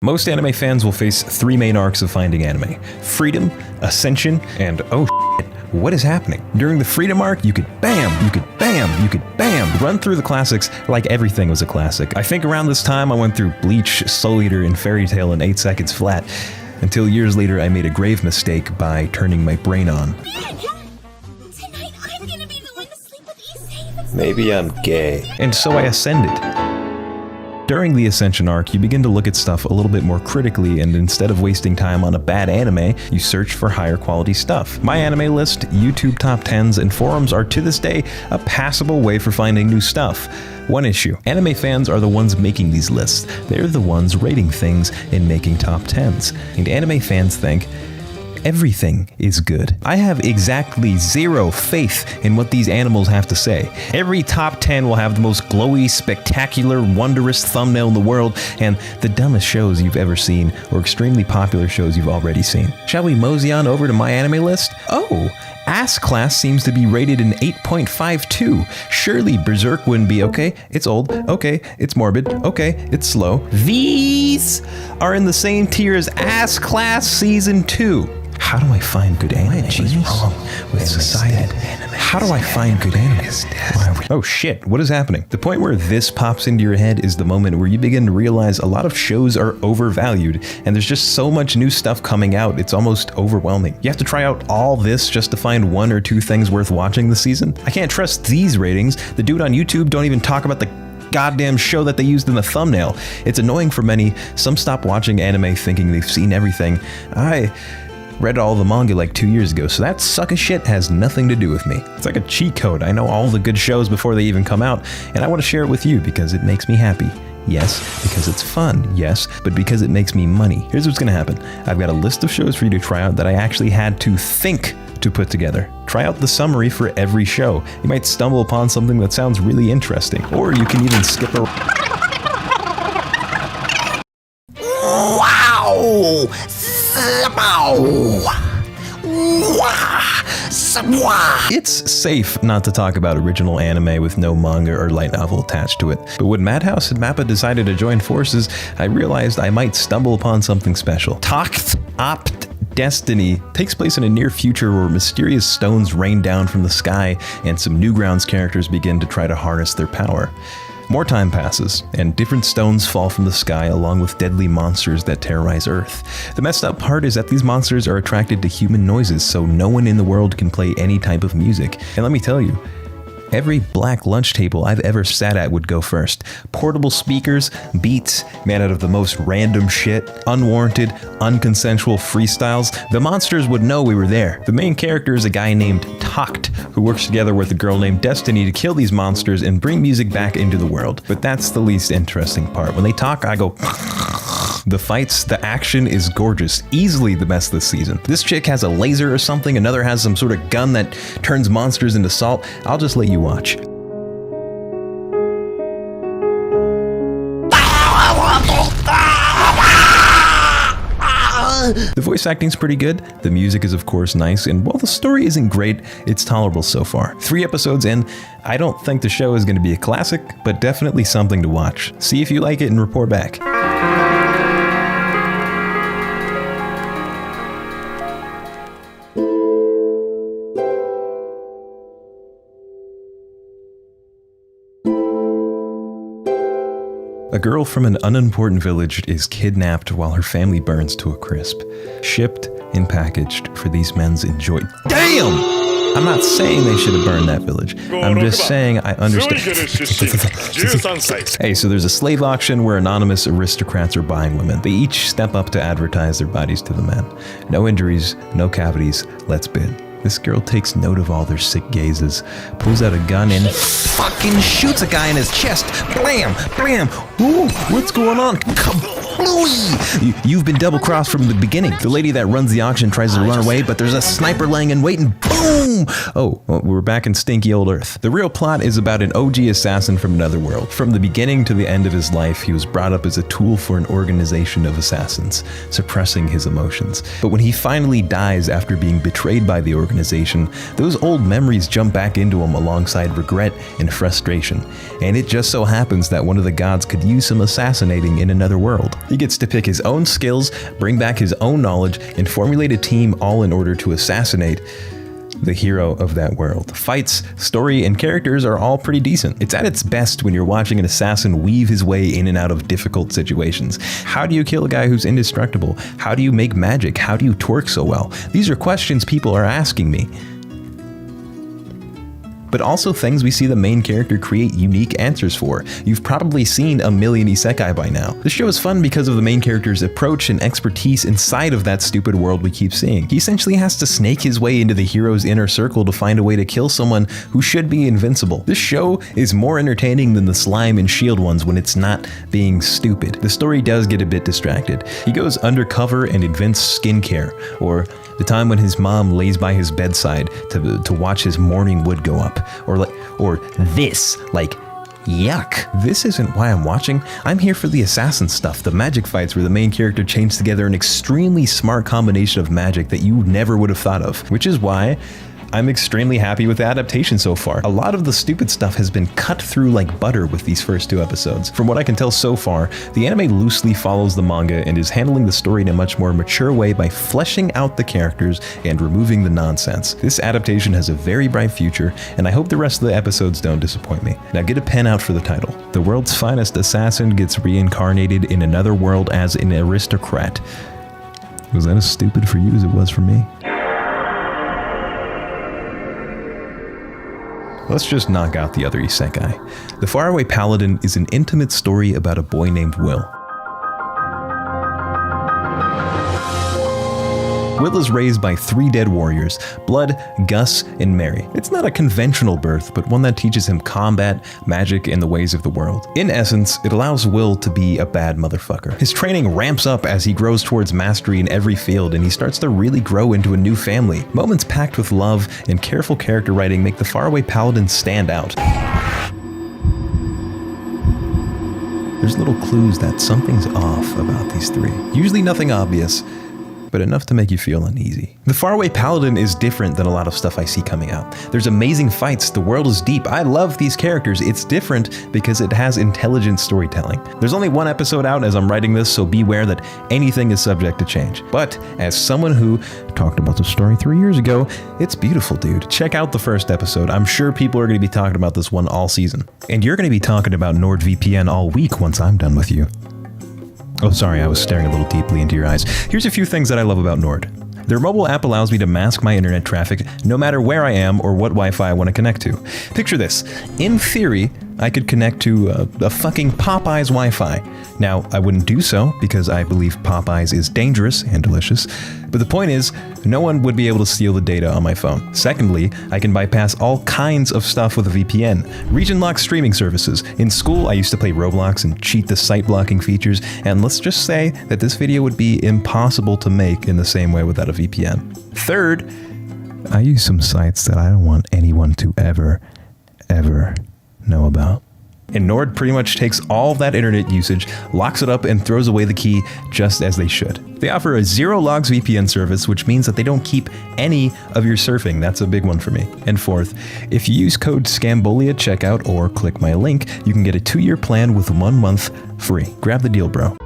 Most anime fans will face three main arcs of finding anime: freedom, ascension, and oh shit, what is happening? During the freedom arc, you could bam, you could bam, you could bam, run through the classics like everything was a classic. I think around this time I went through Bleach, Soul Eater, and Fairy Tail in 8 seconds flat, until years later I made a grave mistake by turning my brain on. Tonight I'm gonna be the one to sleep with Issei. Maybe I'm gay. And so I ascended. During the Ascension arc, you begin to look at stuff a little bit more critically, and instead of wasting time on a bad anime, you search for higher quality stuff. My anime list, YouTube top 10s, and forums are to this day a passable way for finding new stuff. One issue: anime fans are the ones making these lists. They're the ones rating things and making top 10s. And anime fans think everything is good. I have exactly zero faith in what these animals have to say. Every top 10 will have the most glowy, spectacular, wondrous thumbnail in the world, and the dumbest shows you've ever seen, or extremely popular shows you've already seen. Shall we mosey on over to my anime list? Oh, Ass Class seems to be rated an 8.52. Surely Berserk wouldn't be. Okay, it's old. Okay, it's morbid. Okay, it's slow. These are in the same tier as Ass Class Season 2. How do I find good anime? What is wrong with society? How do I find good anime? Oh shit, what is happening? The point where this pops into your head is the moment where you begin to realize a lot of shows are overvalued, and there's just so much new stuff coming out, it's almost overwhelming. You have to try out all this just to find one or two things worth watching this season? I can't trust these ratings. The dude on YouTube don't even talk about the goddamn show that they used in the thumbnail. It's annoying for many. Some stop watching anime thinking they've seen everything. I read all the manga like 2 years ago, so that suck of shit has nothing to do with me. It's like a cheat code. I know all the good shows before they even come out, and I want to share it with you because it makes me happy. Yes, because it's fun, yes, but because it makes me money. Here's what's gonna happen. I've got a list of shows for you to try out that I actually had to think to put together. Try out the summary for every show. You might stumble upon something that sounds really interesting, or you can even skip a... Wow! It's safe not to talk about original anime with no manga or light novel attached to it. But when Madhouse and Mappa decided to join forces, I realized I might stumble upon something special. Tacht Opt Destiny takes place in a near future where mysterious stones rain down from the sky and some Newgrounds characters begin to try to harness their power. More time passes, and different stones fall from the sky along with deadly monsters that terrorize Earth. The messed up part is that these monsters are attracted to human noises, so no one in the world can play any type of music. And let me tell you, every black lunch table I've ever sat at would go first. Portable speakers, beats, made out of the most random shit, unwarranted, unconsensual freestyles. The monsters would know we were there. The main character is a guy named Tacht, who works together with a girl named Destiny to kill these monsters and bring music back into the world. But that's the least interesting part. When they talk, I go... The fights, the action is gorgeous. Easily the best this season. This chick has a laser or something, another has some sort of gun that turns monsters into salt. I'll just let you watch. The voice acting's pretty good, the music is of course nice, and while the story isn't great, it's tolerable so far. 3 episodes in, I don't think the show is going to be a classic, but definitely something to watch. See if you like it and report back. A girl from an unimportant village is kidnapped while her family burns to a crisp. Shipped and packaged for these men's enjoy. Damn! I'm not saying they should have burned that village. I'm just saying I understand. Hey, so there's a slave auction where anonymous aristocrats are buying women. They each step up to advertise their bodies to the men. No injuries, no cavities, let's bid. This girl takes note of all their sick gazes, pulls out a gun and fucking shoots a guy in his chest. Blam! Blam! Ooh, what's going on? Kablooey! You've been double-crossed from the beginning. The lady that runs the auction tries to run away, but there's a sniper laying in wait and boom! Oh, well, we're back in stinky old Earth. The real plot is about an OG assassin from another world. From the beginning to the end of his life, he was brought up as a tool for an organization of assassins, suppressing his emotions. But when he finally dies after being betrayed by the organization, those old memories jump back into him alongside regret and and frustration. And it just so happens that one of the gods could use some assassinating in another world. He gets to pick his own skills, bring back his own knowledge, and formulate a team all in order to assassinate the hero of that world. Fights, story, and characters are all pretty decent. It's at its best when you're watching an assassin weave his way in and out of difficult situations. How do you kill a guy who's indestructible? How do you make magic? How do you twerk so well? These are questions people are asking me. But also things we see the main character create unique answers for. You've probably seen a million isekai by now. This show is fun because of the main character's approach and expertise inside of that stupid world we keep seeing. He essentially has to snake his way into the hero's inner circle to find a way to kill someone who should be invincible. This show is more entertaining than the Slime and Shield ones when it's not being stupid. The story does get a bit distracted. He goes undercover and invents skincare, or the time when his mom lays by his bedside to watch his morning wood go up, or this, like, yuck. This isn't why I'm watching. I'm here for the assassin stuff, the magic fights where the main character chains together an extremely smart combination of magic that you never would have thought of, which is why I'm extremely happy with the adaptation so far. A lot of the stupid stuff has been cut through like butter with these first 2 episodes. From what I can tell so far, the anime loosely follows the manga and is handling the story in a much more mature way by fleshing out the characters and removing the nonsense. This adaptation has a very bright future, and I hope the rest of the episodes don't disappoint me. Now get a pen out for the title. The world's finest assassin gets reincarnated in another world as an aristocrat. Was that as stupid for you as it was for me? Let's just knock out the other isekai. The Faraway Paladin is an intimate story about a boy named Will. Will is raised by 3 dead warriors, Blood, Gus, and Mary. It's not a conventional birth, but one that teaches him combat, magic, and the ways of the world. In essence, it allows Will to be a bad motherfucker. His training ramps up as he grows towards mastery in every field, and he starts to really grow into a new family. Moments packed with love and careful character writing make the Faraway Paladin stand out. There's little clues that something's off about these 3. Usually nothing obvious, but enough to make you feel uneasy. The Faraway Paladin is different than a lot of stuff I see coming out. There's amazing fights, the world is deep, I love these characters. It's different because it has intelligent storytelling. There's only 1 episode out as I'm writing this, so beware that anything is subject to change. But as someone who talked about the story 3 years ago, it's beautiful, dude. Check out the first episode. I'm sure people are going to be talking about this one all season. And you're going to be talking about NordVPN all week once I'm done with you. Oh, sorry, I was staring a little deeply into your eyes. Here's a few things that I love about Nord. Their mobile app allows me to mask my internet traffic no matter where I am or what Wi-Fi I want to connect to. Picture this. In theory, I could connect to a fucking Popeyes Wi-Fi. Now, I wouldn't do so because I believe Popeyes is dangerous and delicious, but the point is, no one would be able to steal the data on my phone. Secondly, I can bypass all kinds of stuff with a VPN. Region-locked streaming services. In school, I used to play Roblox and cheat the site blocking features, and let's just say that this video would be impossible to make in the same way without a VPN. Third, I use some sites that I don't want anyone to ever know about. And Nord pretty much takes all of that internet usage, locks it up, and throws away the key just as they should. They offer a zero logs VPN service, which means that they don't keep any of your surfing. That's a big one for me. And fourth, if you use code SCAMBOLIA at checkout or click my link, you can get a 2-year plan with 1 month free. Grab the deal, bro.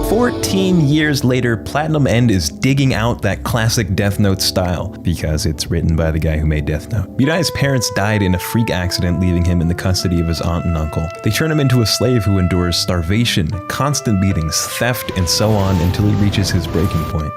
14 years later, Platinum End is digging out that classic Death Note style, because it's written by the guy who made Death Note. Mirai's parents died in a freak accident, leaving him in the custody of his aunt and uncle. They turn him into a slave who endures starvation, constant beatings, theft, and so on until he reaches his breaking point.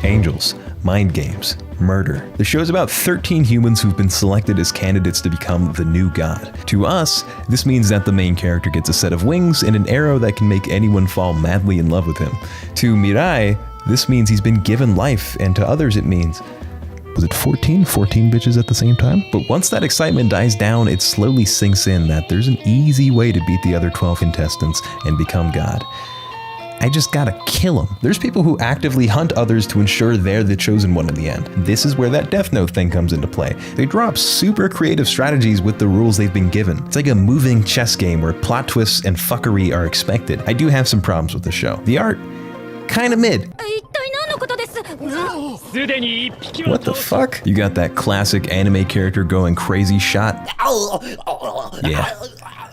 Angels, mind games, murder. The show's about 13 humans who've been selected as candidates to become the new god. To us, this means that the main character gets a set of wings and an arrow that can make anyone fall madly in love with him. To Mirai, this means he's been given life, and to others it means, was it 14 bitches at the same time? But once that excitement dies down, it slowly sinks in that there's an easy way to beat the other 12 contestants and become god. I just gotta kill them. There's people who actively hunt others to ensure they're the chosen one in the end. This is where that Death Note thing comes into play. They drop super creative strategies with the rules they've been given. It's like a moving chess game where plot twists and fuckery are expected. I do have some problems with the show. The art, kinda mid. What the fuck? You got that classic anime character going crazy shot?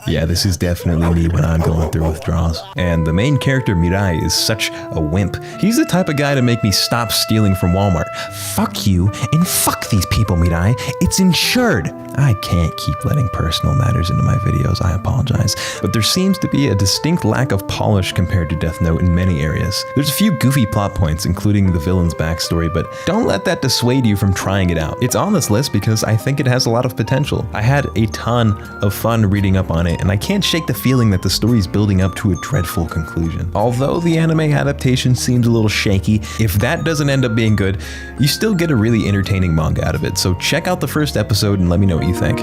Yeah, this is definitely me when I'm going through withdrawals. And the main character, Mirai, is such a wimp. He's the type of guy to make me stop stealing from Walmart. Fuck you, and fuck these people, Mirai. It's insured. I can't keep letting personal matters into my videos, I apologize. But there seems to be a distinct lack of polish compared to Death Note in many areas. There's a few goofy plot points, including the villain's backstory, but don't let that dissuade you from trying it out. It's on this list because I think it has a lot of potential. I had a ton of fun reading up on it, and I can't shake the feeling that the story's building up to a dreadful conclusion. Although the anime adaptation seems a little shaky, if that doesn't end up being good, you still get a really entertaining manga out of it, so check out the first episode and let me know what you think.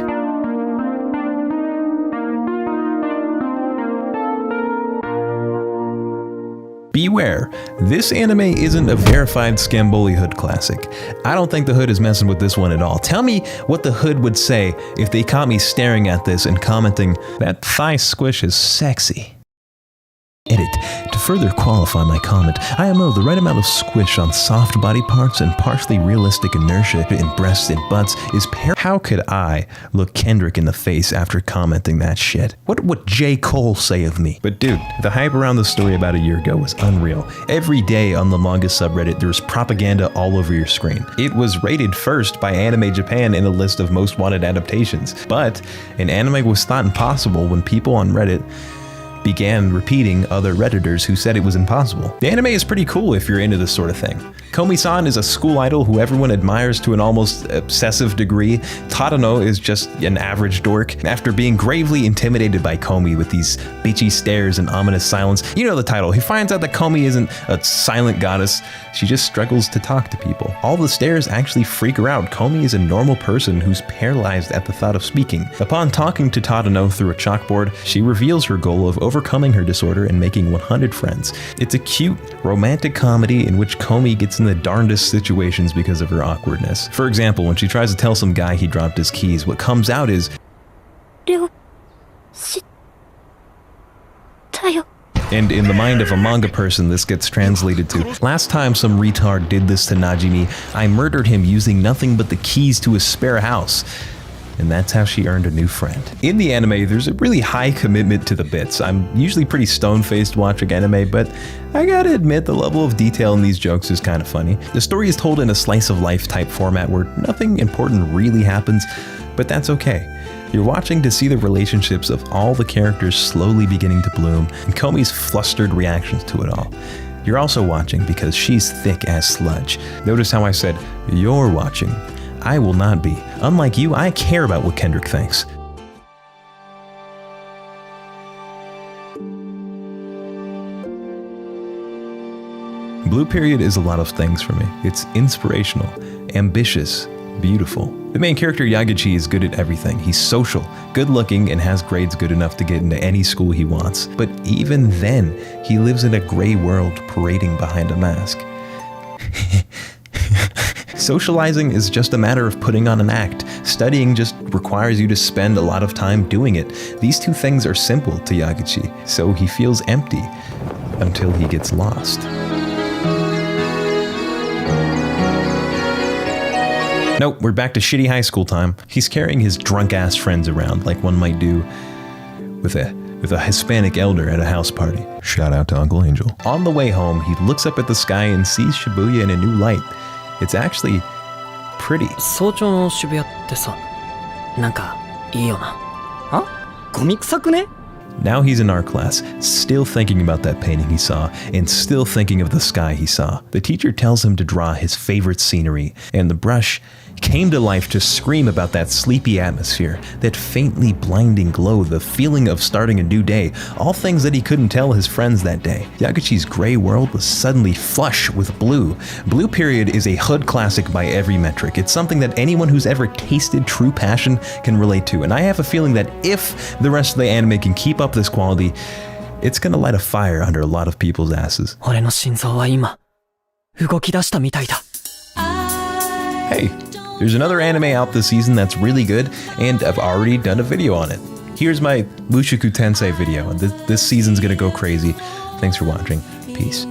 Beware, this anime isn't a verified Scamboli Hood classic. I don't think the Hood is messing with this one at all. Tell me what the Hood would say if they caught me staring at this and commenting, "That thigh squish is sexy." Edit. To further qualify my comment, IMO the right amount of squish on soft body parts and partially realistic inertia in breasts and butts is How could I look Kendrick in the face after commenting that shit? What would J. Cole say of me? But dude, the hype around the story about a year ago was unreal. Every day on the manga subreddit, there was propaganda all over your screen. It was rated first by Anime Japan in a list of most wanted adaptations. But an anime was thought impossible when people on Reddit began repeating other Redditors who said it was impossible. The anime is pretty cool if you're into this sort of thing. Komi-san is a school idol who everyone admires to an almost obsessive degree. Tadano is just an average dork. After being gravely intimidated by Komi with these bitchy stares and ominous silence, you know the title, he finds out that Komi isn't a silent goddess, she just struggles to talk to people. All the stares actually freak her out. Komi is a normal person who's paralyzed at the thought of speaking. Upon talking to Tadano through a chalkboard, she reveals her goal of overcoming her disorder and making 100 friends. It's a cute, romantic comedy in which Komi gets in the darndest situations because of her awkwardness. For example, when she tries to tell some guy he dropped his keys, what comes out is and in the mind of a manga person, this gets translated to, "Last time some retard did this to Najimi, I murdered him using nothing but the keys to his spare house." And that's how she earned a new friend. In the anime, there's a really high commitment to the bits. I'm usually pretty stone-faced watching anime, but I gotta admit the level of detail in these jokes is kind of funny. The story is told in a slice-of-life type format where nothing important really happens, but that's okay. You're watching to see the relationships of all the characters slowly beginning to bloom, and Komi's flustered reactions to it all. You're also watching because she's thick as sludge. Notice how I said, you're watching. I will not be. Unlike you, I care about what Kendrick thinks. Blue Period is a lot of things for me. It's inspirational, ambitious, beautiful. The main character Yaguchi is good at everything. He's social, good looking, and has grades good enough to get into any school he wants. But even then, he lives in a gray world parading behind a mask. Socializing is just a matter of putting on an act. Studying just requires you to spend a lot of time doing it. These two things are simple to Yaguchi, so he feels empty until he gets lost. Nope, we're back to shitty high school time. He's carrying his drunk-ass friends around like one might do with a Hispanic elder at a house party. Shout out to Uncle Angel. On the way home, he looks up at the sky and sees Shibuya in a new light. It's actually pretty. 早朝の渋谷ってさ、なんかいいよな。あ？ゴミ臭くね？ Now he's in art class, still thinking about that painting he saw, and still thinking of the sky he saw. The teacher tells him to draw his favorite scenery, and the brush came to life to scream about that sleepy atmosphere, that faintly blinding glow, the feeling of starting a new day, all things that he couldn't tell his friends that day. Yaguchi's gray world was suddenly flush with blue. Blue Period is a hood classic by every metric. It's something that anyone who's ever tasted true passion can relate to, and I have a feeling that if the rest of the anime can keep up this quality, it's gonna light a fire under a lot of people's asses. 俺の心臓は今動き出したみたいだ。 Hey, there's another anime out this season that's really good, and I've already done a video on it. Here's my Mushoku Tensei video. This season's gonna go crazy. Thanks for watching. Peace.